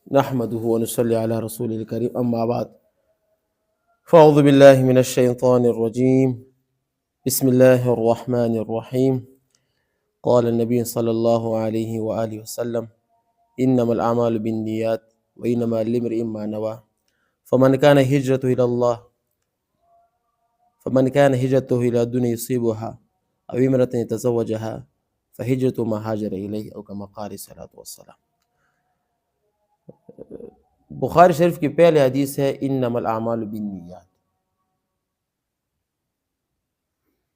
نحمده ونصلي على رسول الكريم أما بعد فأعوذ بالله من الشيطان الرجيم بسم الله الرحمن الرحيم قال النبي صلى الله عليه وآله وسلم إنما الأعمال بالنيات وإنما لامرئ ما نوى فمن كان هجرته إلى دنيا يصيبها أو امرأة يتزوجها فهجرته ما هاجر إليه أو كما قال صلی اللہ علیہ وسلم۔ بخاری شریف کی پہلی حدیث ہے انما الاعمال بالنیات۔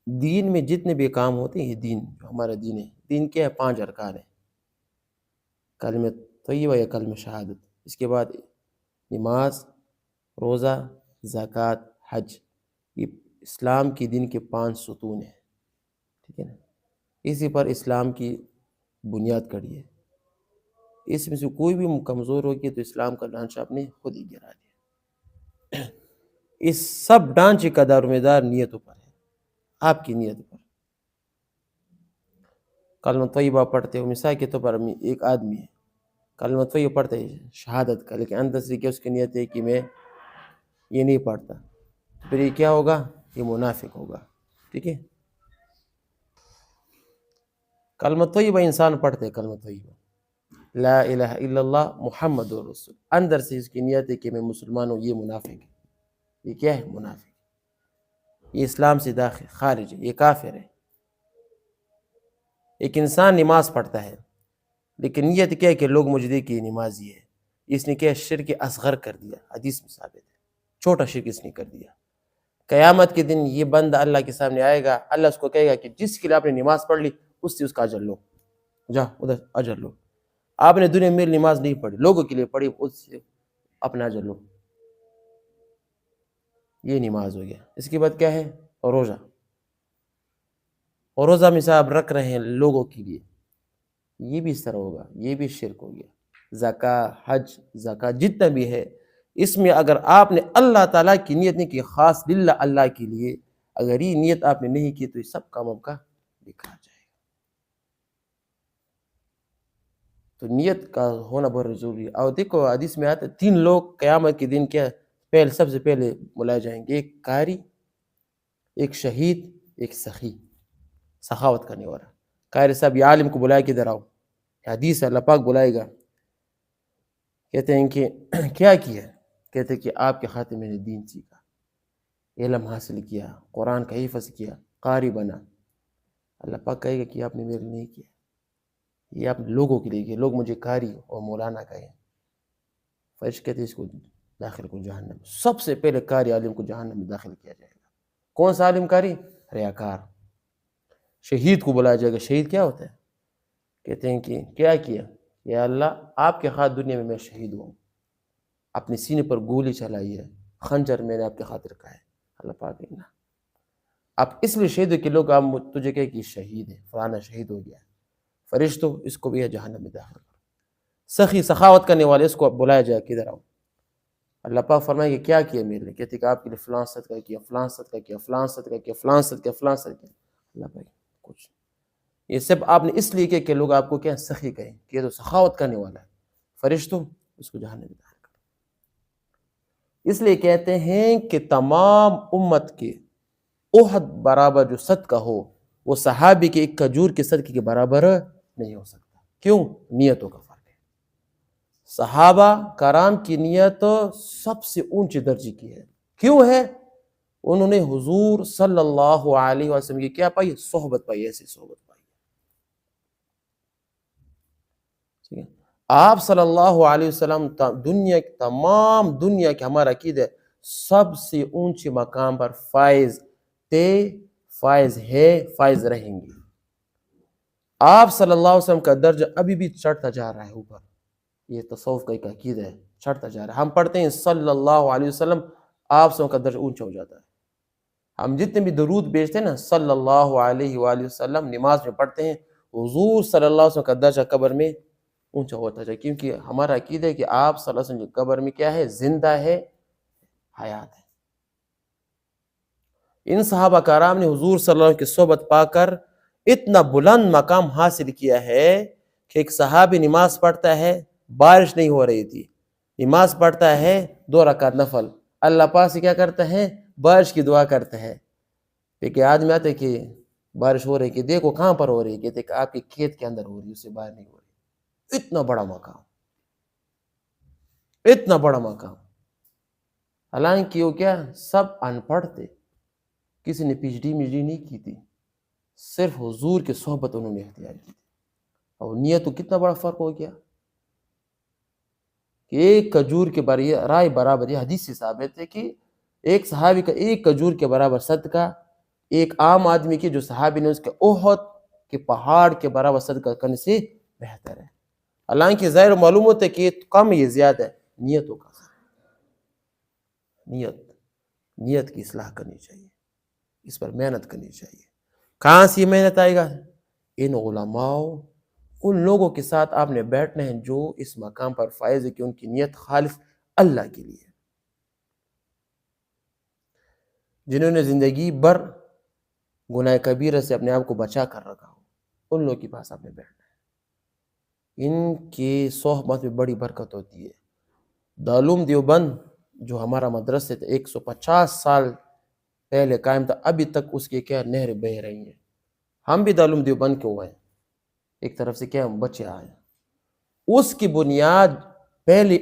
دین میں جتنے بھی کام ہوتے ہیں، یہ دین جو ہمارا دین ہے، دین کیا ہے؟ 5 ارکان ہیں، کلمہ طیبہ یا کلمہ شہادت، اس کے بعد نماز، روزہ، زکوٰۃ، حج، یہ اسلام کی دین کے 5 ستون ہیں، ٹھیک ہے نا؟ اسی پر اسلام کی بنیاد کڑی ہے۔ اس میں سے کوئی بھی کمزور ہوگی تو اسلام کا ڈھانچہ آپ نے خود ہی گرا دیا۔ اس سب ڈھانچے کا دارومدار نیتوں پر ہے، آپ کی نیت پر۔ کلمہ طیبہ پڑھتے ہو، مثال کے طور پر ایک آدمی ہے، کلمہ طیبہ پڑھتے ہے شہادت کا، لیکن اندر سے کیا اس کی نیت ہے کہ میں یہ نہیں پڑھتا، پھر یہ کیا ہوگا؟ یہ منافق ہوگا، ٹھیک ہے؟ کلمہ طیبہ انسان پڑھتے ہے، کلمہ طیبہ لا الہ الا اللہ محمد رسول، اندر سے اس کی نیت ہے کہ میں مسلمان ہوں، یہ منافق ہے۔ یہ کیا ہے؟ منافق، یہ اسلام سے داخل خارج ہے، یہ کافر ہے۔ ایک انسان نماز پڑھتا ہے لیکن نیت کیا ہے کہ لوگ مجھے دیکھیں یہ نمازی ہے، اس نے کیا؟ شرک اصغر کر دیا، حدیث میں ثابت ہے، چھوٹا شرک اس نے کر دیا۔ قیامت کے دن یہ بندہ اللہ کے سامنے آئے گا، اللہ اس کو کہے گا کہ جس کے لیے آپ نے نماز پڑھ لی اس سے اس کا اجر لو، جا ادھر اجر لو۔ آپ نے دنیا میں نماز نہیں پڑھی، لوگوں کے لیے پڑھی، اس سے اپنا اجر لو۔ یہ نماز ہو گیا۔ اس کے بعد کیا ہے؟ روزہ۔ اور روزہ مثال آپ رکھ رہے ہیں لوگوں کے لیے، یہ بھی اس طرح ہوگا، یہ بھی شرک ہو گیا۔ زکوٰۃ، حج، زکوٰۃ جتنا بھی ہے، اس میں اگر آپ نے اللہ تعالیٰ کی نیت نہیں کی، خاص للہ اللہ کے لیے، اگر یہ نیت آپ نے نہیں کی تو یہ سب کام آپ کا بیکار جائے گا۔ تو نیت کا ہونا بہت ضروری ہے۔ اور دیکھو حدیث میں آتا ہے 3 لوگ قیامت کے دن کیا سب سے پہلے بلائے جائیں گے، ایک قاری، ایک شہید، ایک سخی، سخاوت کرنے والا۔ قاری صاحب یہ عالم کو بلائے کہ ادھر آؤ، حدیث اللہ پاک بلائے گا، کہتے ہیں کہ کیا کیا؟ کہتے ہیں کہ آپ کے خاطر میں نے دین سیکھا، علم حاصل کیا، قرآن کا حفظ کیا، قاری بنا۔ اللہ پاک کہے گا کہ آپ نے میرے لیے نہیں کیا، یہ آپ لوگوں کے لیے کیا، لوگ مجھے قاری اور مولانا کہیں۔ فرشتے کہتے ہیں اس کو داخل کو جہنم، سب سے پہلے قاری عالم کو جہنم میں داخل کیا جائے گا۔ کون سا عالم؟ قاری، ریاکار۔ شہید کو بلایا جائے گا۔ شہید کیا ہوتا ہے؟ کہتے ہیں کہ کیا کیا؟ یا اللہ آپ کے خاطر دنیا میں شہید ہوں، اپنے سینے پر گولی چلائی ہے، خنجر میں نے آپ کے خاطر رکھا ہے۔ اللہ پاک کہنا آپ اس لیے شہید ہو کہ لوگ آپ تجھے کہے کہ شہید ہے، فلانا شہید ہو گیا۔ فرشتوں اس کو بھی جہنم میں داخل کرو۔ سخی، سخاوت کرنے والے، اس کو بلایا جائے کہ ادھر آؤ۔ اللہ پاک فرمائے کہ کیا کیا میرے لیے؟ کہتے کہ آپ کے لیے فلاں صدقہ کیا، فلاں صدقہ کیا، فلاں صدقہ کیا، فلاں صدقہ، فلاں صدقہ۔ اللہ پاک کچھ یہ سب آپ نے اس لیے کیا کہ لوگ آپ کو کیا سخی کہیں کہ یہ تو سخاوت کرنے والا ہے۔ فرشتوں اس کو جہنم میں داخل کرو۔ اس لیے کہتے ہیں کہ تمام امت کے احد برابر جو صدقہ ہو وہ صحابی کے ایک کھجور کے صدقے کے برابر نہیں ہو سکتا۔ کیوں؟ نیتوں کا فرق ہے۔ صحابہ کرام کی نیت سب سے اونچے درجے کی ہے۔ کیوں ہے؟ انہوں نے حضور صلی اللہ علیہ وسلم کی کیا پائی؟ صحبت پائی، ایسی صحبت پائی۔ آپ صلی اللہ علیہ وسلم دنیا کی تمام دنیا کے ہمارا عقید ہے سب سے اونچے مقام پر فائز تھے، فائز ہے، فائز رہیں گے۔ آپ صلی اللہ علیہ وسلم کا درجہ ابھی بھی چڑھتا جا رہا ہے اوپر، یہ تصوف کا ایک عقید ہے، چڑھتا جا رہا ہے۔ ہم پڑھتے ہیں صلی اللہ علیہ وسلم، آپ سے کا درجہ اونچا ہو جاتا ہے۔ ہم جتنے بھی درود بیچتے ہیں نا صلی اللہ علیہ وآلہ وسلم، نماز میں پڑھتے ہیں، حضور صلی اللہ علیہ وسلم کا درجہ قبر میں اونچا ہوتا جائے، کیونکہ ہمارا عقیدہ ہے کہ آپ صلی اللہ علیہ وسلم قبر میں کیا ہے؟ زندہ ہے، حیات ہے۔ ان صحابہ کرام نے حضور صلی اللہ علیہ وسلم کی صحبت پا کر اتنا بلند مقام حاصل کیا ہے کہ ایک صحابی نماز پڑھتا ہے، بارش نہیں ہو رہی تھی، نماز پڑھتا ہے 2 رکعت نفل، اللہ پاک سے کیا کرتا ہے؟ بارش کی دعا کرتا ہے. کہ آدمی آتے کہ بارش ہو رہی کہ دیکھو کہاں پر ہو رہی ہے، کہتے کہ آپ کے کھیت کے اندر ہو رہی ہے، اس سے باہر نہیں ہو رہی. اتنا بڑا مقام، اتنا بڑا مقام. حالانکہ وہ کیا سب ان پڑھ تھے، کسی نے پی ایچ ڈی نہیں کی تھی، صرف حضور کی صحبت انہوں نے اختیار کی تھی. اور نیت تو کتنا بڑا فرق ہو گیا کہ ایک کھجور کے رائے برابر. یہ حدیث سے ثابت ہے کہ ایک صحابی کا ایک کھجور کے برابر صدقہ ایک عام آدمی کی جو صحابی نے اس کے احد کے پہاڑ کے برابر صدقہ کرنے سے بہتر ہے. حالانکہ ظاہر معلوم ہوتا ہے کہ یہ کم یہ زیادہ ہے. نیتوں کا نیت کی اصلاح کرنی چاہیے، اس پر محنت کرنی چاہیے. کہاں سے محنت آئے گا؟ ان علماء، ان لوگوں کے ساتھ آپ نے بیٹھنا ہے جو اس مقام پر فائز ہے کہ ان کی نیت خالص اللہ کے لیے، جنہوں نے زندگی بھر گناہ کبیرہ سے اپنے آپ کو بچا کر رکھا ہو، ان لوگوں کے پاس آپ نے بیٹھنا ہے. ان کی صحبت میں بڑی برکت ہوتی ہے. دارالعلوم دیوبند جو ہمارا مدرسہ تھا 150 سال پہلے قائم تھا، ابھی تک اس کے کیا نہر بہ رہی ہیں. ہم بھی دارالعلوم دیوبند کے ہوئے ہیں، ایک طرف سے کیا ہم بچے آئے ہیں. اس کی بنیاد پہلے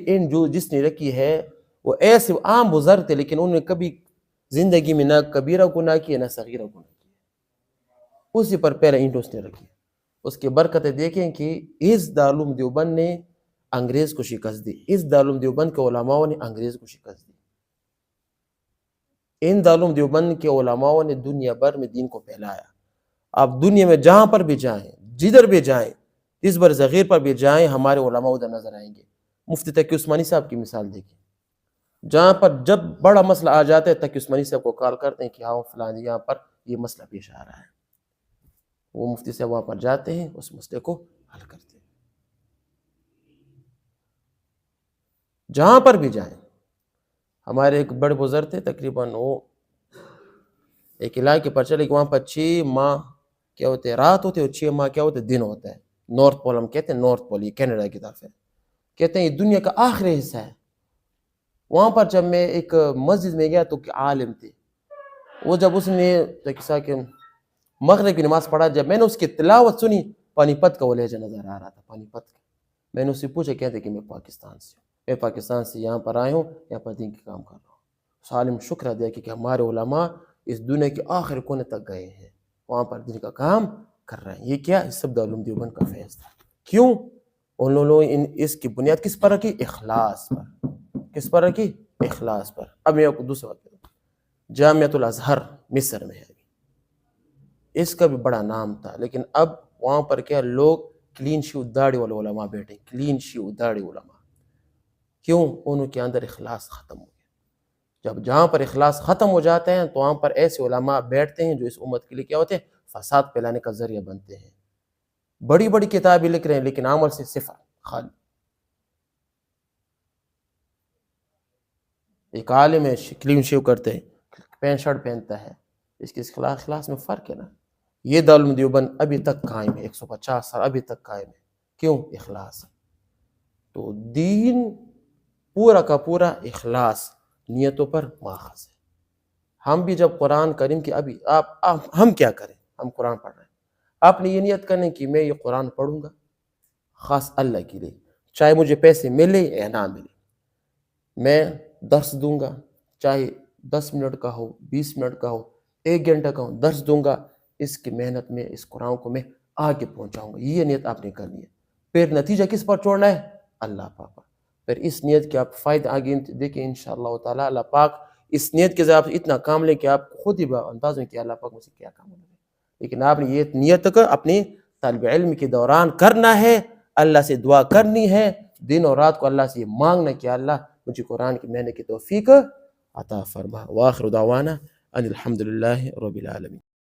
جس نے رکھی ہے وہ ایسے عام بزرگ تھے، لیکن انہوں نے کبھی زندگی میں نہ کبیرہ گناہ کیا نہ صغیرہ گناہ کیا. اسی پر پہلے اینٹ اس نے رکھی. اس کی برکتیں دیکھیں کہ اس دارالعلوم دیوبند نے انگریز کو شکست دی، اس دارالعلوم دیوبند کے علماء نے انگریز کو شکست دی. ان دارالعلوم دیوبند کے علماء نے دنیا بھر میں دین کو پھیلایا. آپ دنیا میں جہاں پر بھی جائیں، جدھر بھی جائیں، اس بر صغیر پر بھی جائیں، ہمارے علماء ادھر نظر آئیں گے. مفتی تقی عثمانی صاحب کی مثال دیکھیں، جہاں پر جب بڑا مسئلہ آ جاتا ہے تقی عثمانی صاحب کو کال کرتے ہیں کہ ہاں فلاں یہاں پر یہ مسئلہ پیش آ رہا ہے. وہ مفتی صاحب وہاں پر جاتے ہیں، اس مسئلے کو حل کرتے ہیں. جہاں پر بھی جائیں. ہمارے ایک بڑے بزرگ تھے، تقریباً وہ ایک علاقے پر چلے کہ وہاں پر 6 ماہ کیا ہوتے ہیں رات ہوتے ہیں اور 6 ماہ کیا ہوتے ہیں دن ہوتا ہے. نارتھ پول ہم کہتے ہیں، نارتھ پول یہ کینیڈا کی طرف ہے. کہتے ہیں یہ دنیا کا آخری حصہ ہے. وہاں پر جب میں ایک مسجد میں گیا تو عالم تھے، وہ جب اس نے کہ مغرب کی نماز پڑھا، جب میں نے اس کی تلاوت سنی، پانی پت کا وہ لہجہ نظر آ رہا تھا. پانی پت کا. میں نے اس سے پوچھا، کہتے کہ میں پاکستان سے ہوں، میں پاکستان سے یہاں پر آیا ہوں، یہاں پر دین کے کام کر رہا ہوں. اس عالم شکر ادا کہ ہمارے علماء اس دنیا کے آخر کونے تک گئے ہیں، وہاں پر دین کا کام کر رہے ہیں. یہ کیا اس سب دارالعلوم دیوبند کا فیض تھا. کیوں؟ ان لوگوں نے اس کی بنیاد کس پر رکھی؟ اخلاص پر. کس پر رکھی؟ اخلاص پر. اب میں آپ کو دوسرا بات کروں، جامعۃ الازہر مصر میں ہے، اس کا بھی بڑا نام تھا، لیکن اب وہاں پر کیا لوگ کلین شیو داڑھی والے علماء بیٹھے، کلین شیو داڑھی علماء. کیوں؟ انہوں کے اندر اخلاص ختم ہو گیا. جب جہاں پر اخلاص ختم ہو جاتے ہیں تو وہاں پر ایسے علماء بیٹھتے ہیں جو اس امت کے لیے کیا ہوتے ہیں؟ فساد پھیلانے کا ذریعہ بنتے ہیں. بڑی بڑی کتابیں لکھ رہے ہیں لیکن عمل سے صفر خالی. ایک عالم ہے کلین شیو کرتے ہیں، پینٹ شرٹ پہنتا ہے، اس کے اخلاص میں فرق ہے نا. یہ دارالعلوم دیوبند ابھی تک قائم ہے، 150 سال ابھی تک قائم ہے. کیوں؟ اخلاص. تو دین پورا کا پورا اخلاص نیتوں پر ماخذ ہے. ہم بھی جب قرآن کریم کی ابھی ہم کیا کریں؟ ہم قرآن پڑھ رہے ہیں، آپ نے یہ نیت کرنے کہ میں یہ قرآن پڑھوں گا خاص اللہ کے لیے، چاہے مجھے پیسے ملے یا نہ ملے. میں درس دوں گا، چاہے 10 منٹ کا ہو، 20 منٹ کا ہو، 1 گھنٹہ کا ہو، درس دوں گا. اس کی محنت میں اس قرآن کو میں آگے پہنچاؤں گا. یہ نیت آپ نے کرنی ہے. پھر نتیجہ کس پر چھوڑنا ہے؟ اللہ پاک پر. پھر اس نیت کے آپ فائدہ آگے دیکھیں انشاءاللہ تعالی. اللہ پاک اس نیت کے ذریعے اتنا کام لیں کہ آپ خود ہی انداز میں کہ اللہ پاک مجھ سے کیا کام ہوگا. لیکن آپ نے یہ نیت کر اپنے طالب علم کے دوران کرنا ہے، اللہ سے دعا کرنی ہے، دن اور رات کو اللہ سے یہ مانگنا کہ اللہ مجھے قرآن کی محنت کی توفیق عطا فرما. وآخر دعوانا ان الحمد للہ رب العالمین.